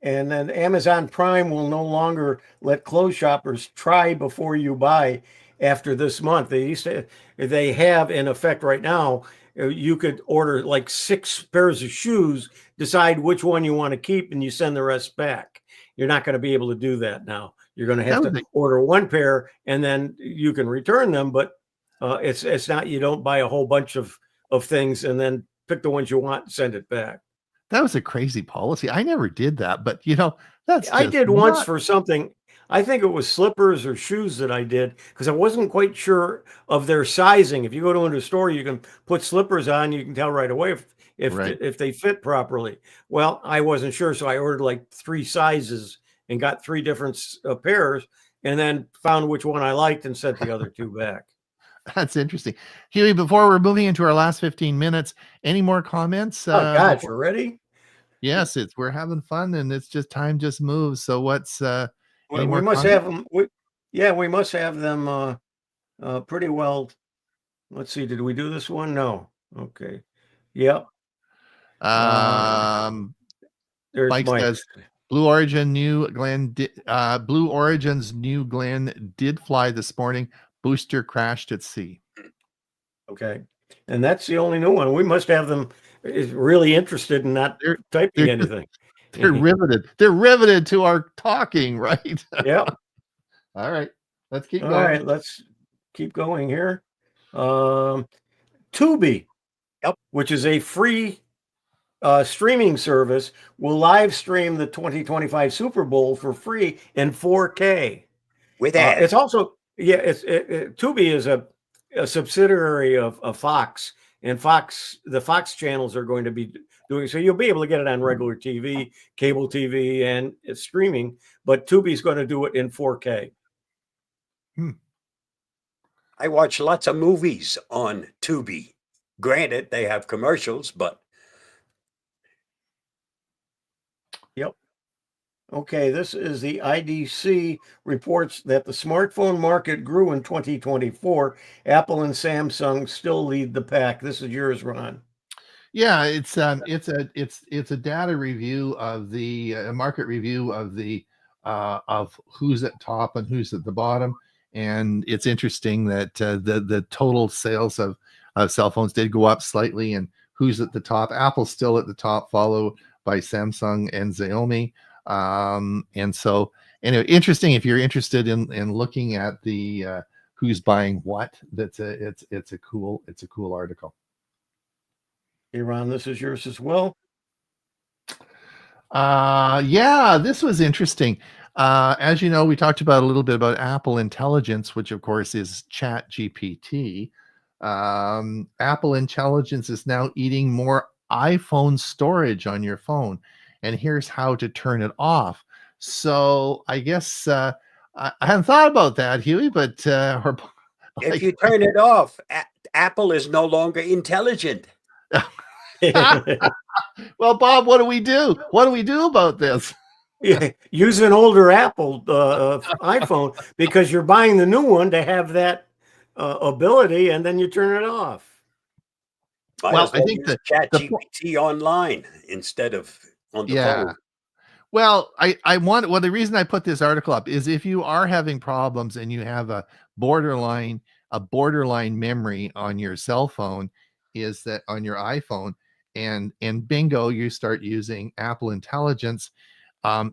And then Amazon Prime will no longer let clothes shoppers try before you buy after this month. They have in effect right now, you could order like 6 pairs of shoes, decide which one you want to keep, and you send the rest back. You're not going to be able to do that now. You're going to have to order 1 pair, and then you can return them, but it's not, you don't buy a whole bunch of things and then pick the ones you want and send it back. That was a crazy policy. I never did that, but I did once for something. I think it was slippers or shoes that I did because I wasn't quite sure of their sizing. If you go to a store, you can put slippers on, you can tell right away if they fit properly. Well, I wasn't sure, so I ordered like 3 sizes and got 3 different pairs, and then found which one I liked and sent the other 2 back. That's interesting. Hewie, before we're moving into our last 15 minutes, any more comments? Oh, God, you're ready? Yes, we're having fun, and it's just time just moves. So what's we must have them. We must have them pretty well. Let's see. Did we do this one? No. Okay. Yep. There's Mike says Blue Origin's new Glenn did fly this morning. Booster crashed at sea. Okay. And that's the only new one. We must have them is really interested in not typing anything. They're riveted. They're riveted to our talking, right? Yep. All right. Let's keep going. All right. Let's keep going here. Tubi, which is a free streaming service, will live stream the 2025 Super Bowl for free in 4K. With ads. It's also, Tubi is a subsidiary of Fox, and the Fox channels are going to be doing, so you'll be able to get it on regular TV, cable TV, and it's streaming, but Tubi's going to do it in 4K. I watch lots of movies on Tubi. Granted, they have commercials, but. Yep. Okay, this is the IDC reports that the smartphone market grew in 2024. Apple and Samsung still lead the pack. This is yours, Ron. Yeah, it's a data review of the market review of the of who's at top and who's at the bottom, and it's interesting that the total sales of cell phones did go up slightly, and who's at the top? Apple's still at the top, followed by Samsung and Xiaomi. And so anyway, interesting. If you're interested in looking at the who's buying what, it's a cool article. Hey, Ron, this is yours as well. Yeah, this was interesting. As you know, we talked about a little bit about Apple Intelligence, which of course is Chat GPT. Apple Intelligence is now eating more iPhone storage on your phone, and here's how to turn it off. So I guess I hadn't thought about that, Hewie, but if you turn it off, Apple is no longer intelligent. Well, Bob, what do we do? What do we do about this? Yeah, use an older Apple iPhone, because you're buying the new one to have that ability, and then you turn it off. Well, I think the Chat GPT online instead of on the phone. Well, the reason I put this article up is if you are having problems and you have a borderline memory on your cell phone, is that on your iPhone, and bingo, you start using Apple Intelligence,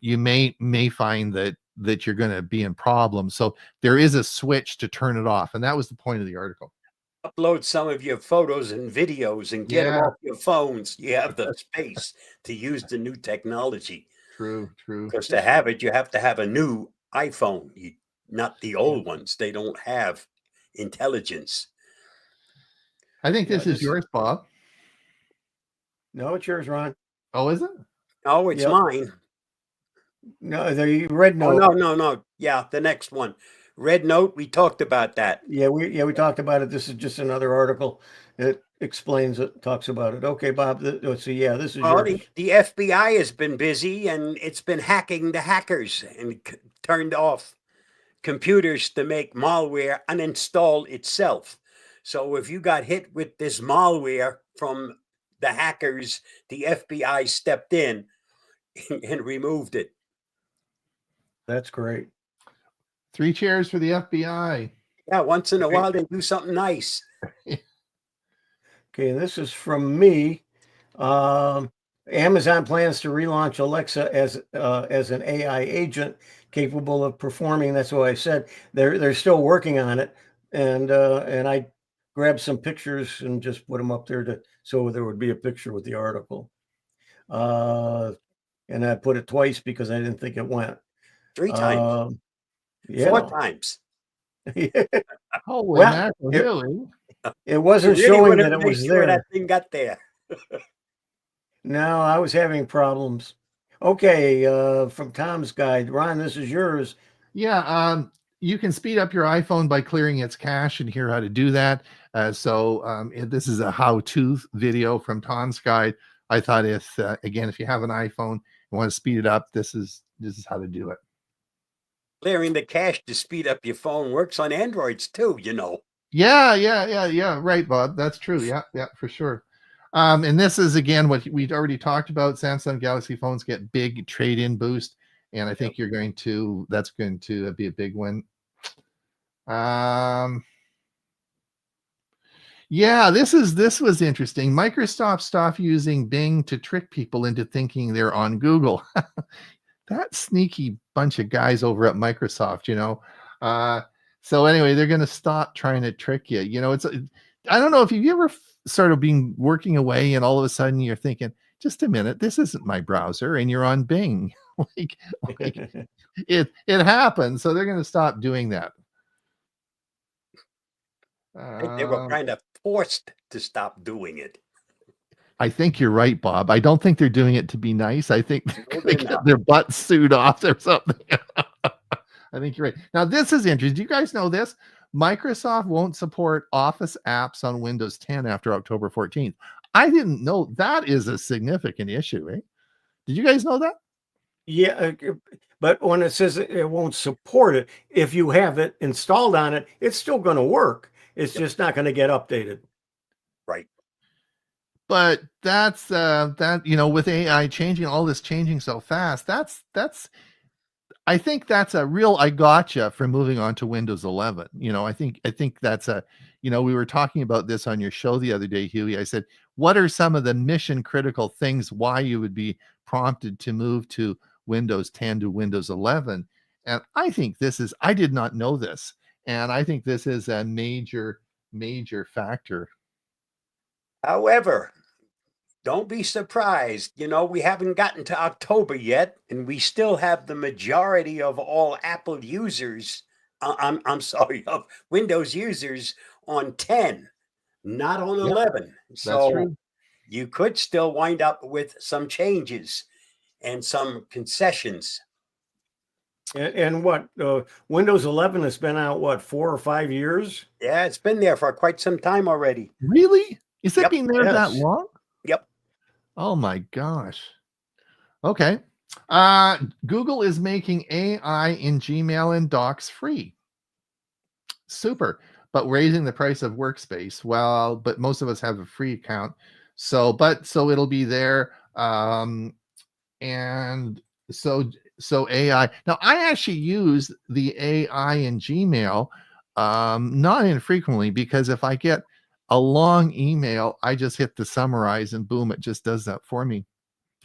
you may find that you're going to be in problems. So there is a switch to turn it off, and that was the point of the article. Upload some of your photos and videos and get them off your phones. You have the space to use the new technology. True. Because to have it, you have to have a new iPhone, not the old ones. They don't have intelligence. I think this is yours, Bob. No, it's yours, Ron. Oh, is it? Oh, it's mine. No, the Red Note. Oh, no. Yeah, the next one. Red Note, we talked about that. Yeah, we talked about it. This is just another article that explains it, talks about it. Okay, Bob, let's see. Yeah, this is yours. The FBI has been busy, and it's been hacking the hackers and turned off computers to make malware uninstall itself. So if you got hit with this malware from the hackers, the FBI stepped in and removed it. That's great. 3 cheers for the FBI. Yeah, once in a while they do something nice. Okay, this is from me. Amazon plans to relaunch Alexa as an AI agent capable of performing. That's what I said. They're still working on it, and I grabbed some pictures and just put them up there so there would be a picture with the article. And I put it twice because I didn't think it went 3 times. 4 times. Holy mackerel! It wasn't showing that it was there. That thing got there. No, I was having problems. Okay, from Tom's Guide, Ron, this is yours. Yeah, you can speed up your iPhone by clearing its cache, and hear how to do that. This is a how-to video from Tom's Guide. I thought if you have an iPhone and want to speed it up, this is how to do it. Clearing the cache to speed up your phone works on Androids too, you know. Yeah. Right, Bob. That's true. Yeah, for sure. And this is again what we'd already talked about. Samsung Galaxy phones get big trade-in boost, and I think that's going to be a big one. Yeah, this was interesting. Microsoft stopped using Bing to trick people into thinking they're on Google. That sneaky bunch of guys over at Microsoft, you know. So anyway, they're going to stop trying to trick you. You know, I don't know if you've ever sort of been working away and all of a sudden you're thinking, just a minute, this isn't my browser, and you're on Bing. like it happens. So they're going to stop doing that. They were kind of forced to stop doing it. I think you're right, Bob. I don't think they're doing it to be nice. I think they get their butts sued off or something. I think you're right. Now, this is interesting. Do you guys know this? Microsoft won't support Office apps on Windows 10 after October 14th. I didn't know that is a significant issue, eh? Did you guys know that? Yeah, but when it says it won't support it, if you have it installed on it, it's still going to work. It's just not going to get updated. Right. But that's with AI changing so fast, I think that's a real I gotcha for moving on to Windows 11. I think that's we were talking about this on your show the other day, Hewie. I said, what are some of the mission critical things why you would be prompted to move to Windows 10 to Windows 11? And I think this is, I did not know this. And I think this is a major, major factor. However, don't be surprised. We haven't gotten to October yet, and we still have the majority of all Apple users, I'm sorry, of Windows users on 10, not on 11. So true. you could still wind up with some changes and some concessions. And what Windows 11 has been out, what, 4 or 5 years? Yeah, it's been there for quite some time already. Really? Is it Yep. been there that Yes. long? Yep. Oh my gosh. Okay. Google is making AI in Gmail and Docs free. Super. But raising the price of Workspace. Well, but most of us have a free account. So it'll be there. And so AI. Now I actually use the AI in Gmail not infrequently, because if I get a long email, I just hit the summarize and boom, it just does that for me.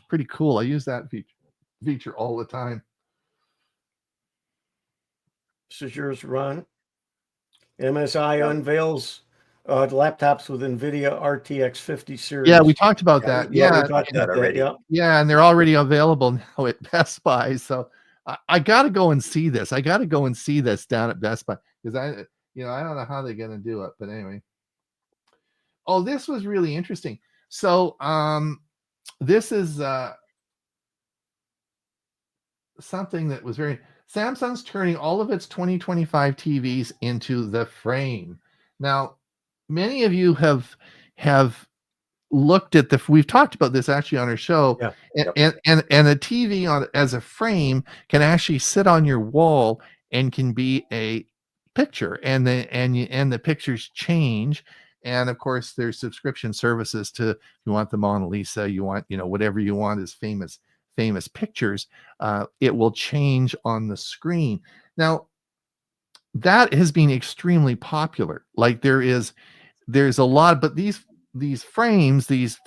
Pretty cool. I use that feature all the time. This is yours, Ron. MSI unveils laptops with NVIDIA RTX 50 series. Yeah, we talked about that. We talked about that already. Yeah. Yeah, and they're already available now at Best Buy. So I got to go and see this. I got to go and see this down at Best Buy, because I don't know how they're going to do it, but anyway. Oh, this was really interesting. So this is something that was very. Samsung's turning all of its 2025 TVs into the frame. Now, many of you have looked at we've talked about this actually on our show. Yeah. And a TV as a frame can actually sit on your wall and can be a picture, and the pictures change. And of course, there's subscription services to, if you want the Mona Lisa, you want, whatever you want is famous pictures, it will change on the screen. Now, that has been extremely popular. Like there's a lot, but these frames, these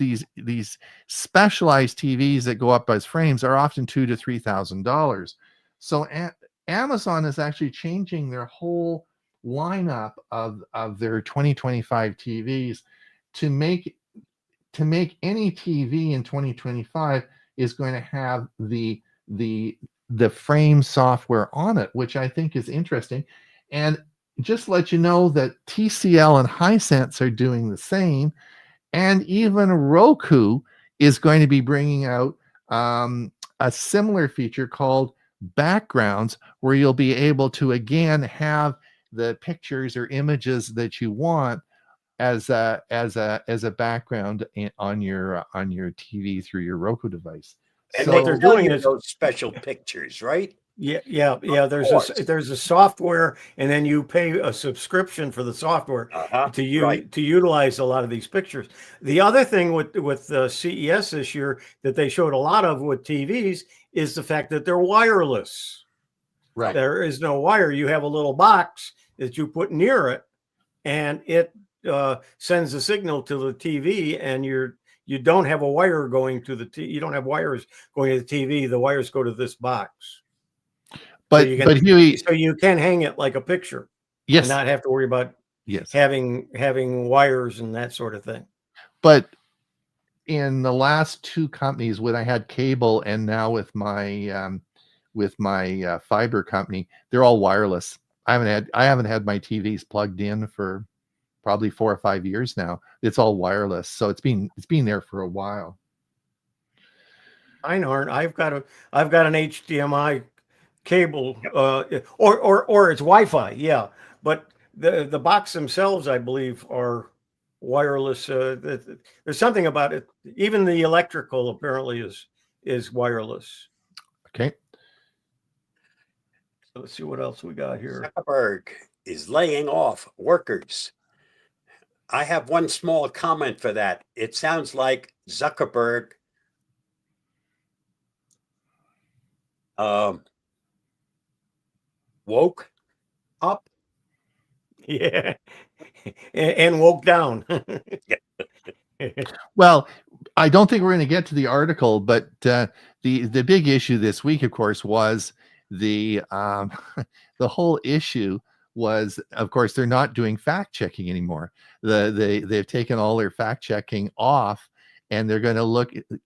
specialized TVs that go up as frames are often $2,000 to $3,000. So Amazon is actually changing their whole lineup of their 2025 TVs to make any TV in 2025 is going to have the frame software on it, which I think is interesting. And just let you know that TCL and Hisense are doing the same, and even Roku is going to be bringing out a similar feature called backgrounds, where you'll be able to again have the pictures or images that you want as a background on your TV through your Roku device. And So what what they're they're doing doing is is those special pictures, right? Yeah. There's course. there's a software, and then you pay a subscription for the software to Right. to utilize a lot of these pictures. The other thing with CES this year that they showed a lot of with TVs is the fact that they're wireless. Right. There is no wire. You have a little box that you put near it, and it sends a signal to the TV, and you don't have a wire going to the you don't have wires going to the TV. The wires go to this box. But Hewie, So you can hang it like a picture, yes, and not have to worry about yes, having wires and that sort of thing. but in the last two companies, when I had cable and now with my fiber company, they're all wireless. I haven't had my TVs plugged in for probably 4 or 5 years now. It's all wireless, so it's been there for a while. Mine aren't. I've got an HDMI cable, or it's Wi-Fi. Yeah, but the box themselves, I believe, are wireless. There's something about it. Even the electrical apparently is wireless. Okay. So let's see what else we got here. Zuckerberg is laying off workers. I have one small comment for that. It sounds like Zuckerberg woke up. Yeah, and woke down. Well, I don't think we're going to get to the article, but the big issue this week, of course, was the the whole issue was, of course, they're not doing fact checking anymore. They've taken all their fact checking off, and they're going to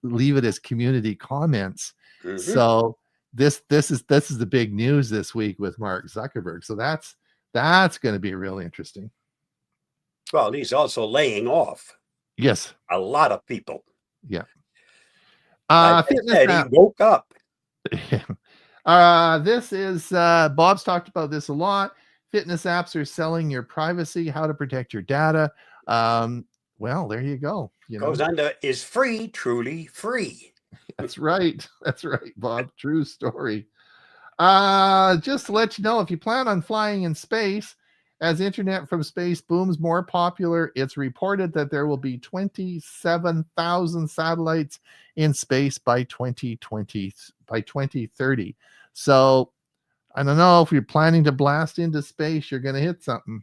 leave it as community comments. Mhm. So this is the big news this week with Mark Zuckerberg. So that's going to be really interesting. Well, he's also laying off Yes. a lot of people. Yeah. Like I said, he woke up. This is Bob's talked about this a lot. Fitness apps are selling your privacy, how to protect your data. Well, there you go. Goes under is free, truly free. That's right. That's right, Bob. True story. Just to let you know, if you plan on flying in space, as internet from space booms more popular, it's reported that there will be 27,000 satellites in space by 2030. So I don't know, if you're planning to blast into space, you're going to hit something.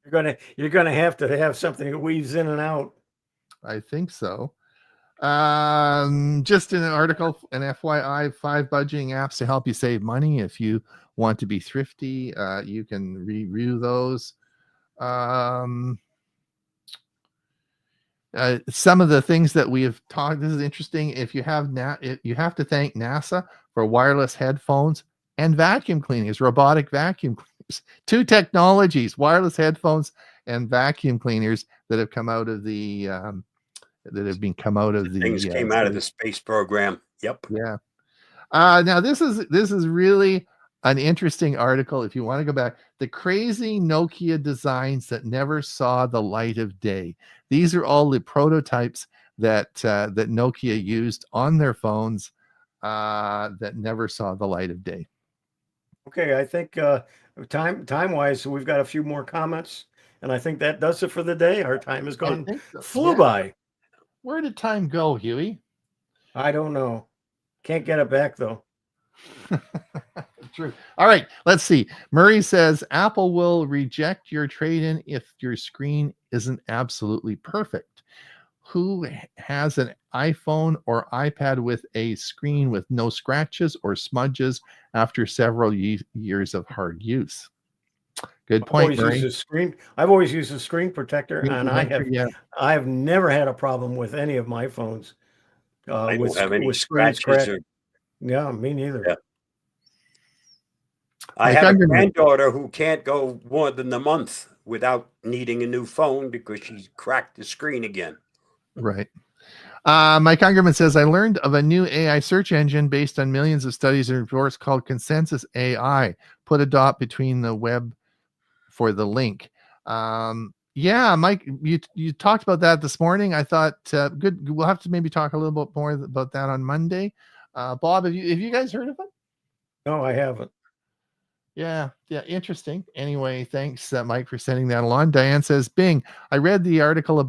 You're gonna have to have something that weaves in and out. I think so. Just in an article, an FYI, 5 budgeting apps to help you save money. If you want to be thrifty, you can review those. Some of the things that we have talked, this is interesting. If you have you have to thank NASA for wireless headphones and vacuum cleaners, robotic vacuum cleaners. 2 technologies, wireless headphones and vacuum cleaners, that have come out of the Things came out of the space program. Yep. Yeah. Now this is really an interesting article. If you want to go back, the crazy Nokia designs that never saw the light of day. These are all the prototypes that Nokia used on their phones that never saw the light of day. Okay, I think time-wise, so we've got a few more comments, and I think that does it for the day. Our time has gone flew by. Where did time go, Hewie? I don't know. Can't get it back though. True. All right, let's see. Murray says Apple will reject your trade-in if your screen isn't absolutely perfect. Who has an iPhone or iPad with a screen with no scratches or smudges after several years of hard use? Good point, Murray. I've always used a screen protector, and I have never had a problem with any of my phones. I don't have any scratches. Yeah, me neither. Yeah. I have a granddaughter who can't go more than a month without needing a new phone because she's cracked the screen again. Right. Mike Ungerman says, I learned of a new AI search engine based on millions of studies and reports called Consensus AI. Put a dot between the web for the link. Yeah, Mike, you talked about that this morning. I thought, good. We'll have to maybe talk a little bit more about that on Monday. Bob, have you guys heard of it? No, I haven't. Yeah, interesting. Anyway, thanks, Mike, for sending that along. Diane says, Bing, I read article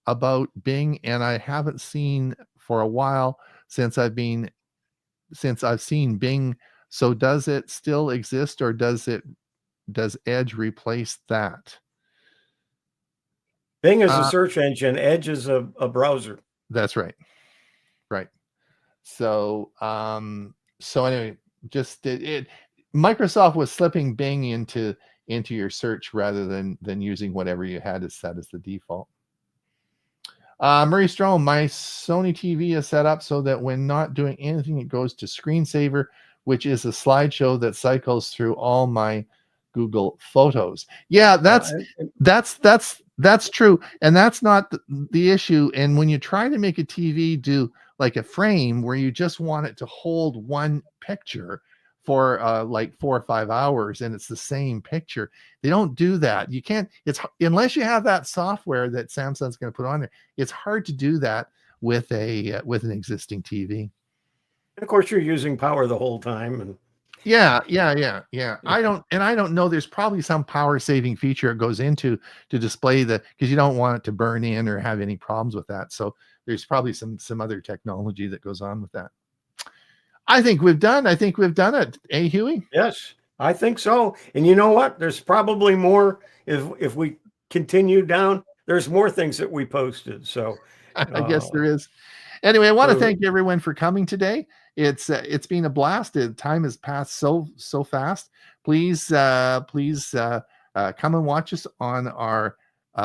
about Bing, and I haven't seen for a while since I've seen Bing. So does it still exist, or does Edge replace that? Bing is a search engine. Edge is a browser. That's right. Right. So anyway, just Microsoft was slipping Bing into your search rather than using whatever you had as set as the default. Murray Strom, my Sony TV is set up so that when not doing anything, it goes to screensaver, which is a slideshow that cycles through all my Google Photos. Yeah, that's true, and that's not the issue. And when you try to make a TV do like a frame where you just want it to hold one picture for like 4 or 5 hours, and it's the same picture, they don't do that. You can't. It's unless you have that software that Samsung's going to put on there. It's hard to do that with an existing TV. And of course, you're using power the whole time, and yeah. I don't know. There's probably some power saving feature it goes into to display because you don't want it to burn in or have any problems with that. So there's probably some other technology that goes on with that. I think we've done it. Hewie? Yes, I think so. And you know what? There's probably more if we continue down. There's more things that we posted. So I guess there is. Anyway, I want to thank everyone for coming today. It's been a blast. Time has passed so fast. Please come and watch us on our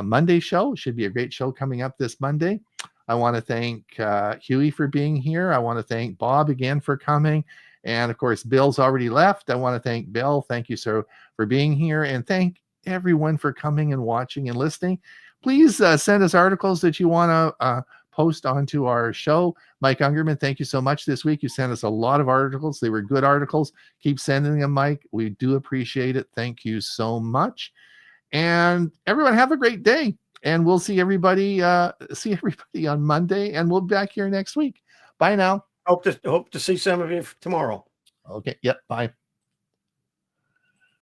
Monday show. Should be a great show coming up this Monday. I want to thank Hewie for being here. I want to thank Bob again for coming. And of course, Bill's already left. I want to thank Bill. Thank you, sir, for being here. And thank everyone for coming and watching and listening. Please send us articles that you want to post onto our show. Mike Ungerman, thank you so much this week. You sent us a lot of articles. They were good articles. Keep sending them, Mike. We do appreciate it. Thank you so much. And everyone have a great day. And we'll see everybody on Monday, and we'll be back here next week. Bye now. Hope to see some of you tomorrow. Okay. Yep. Bye.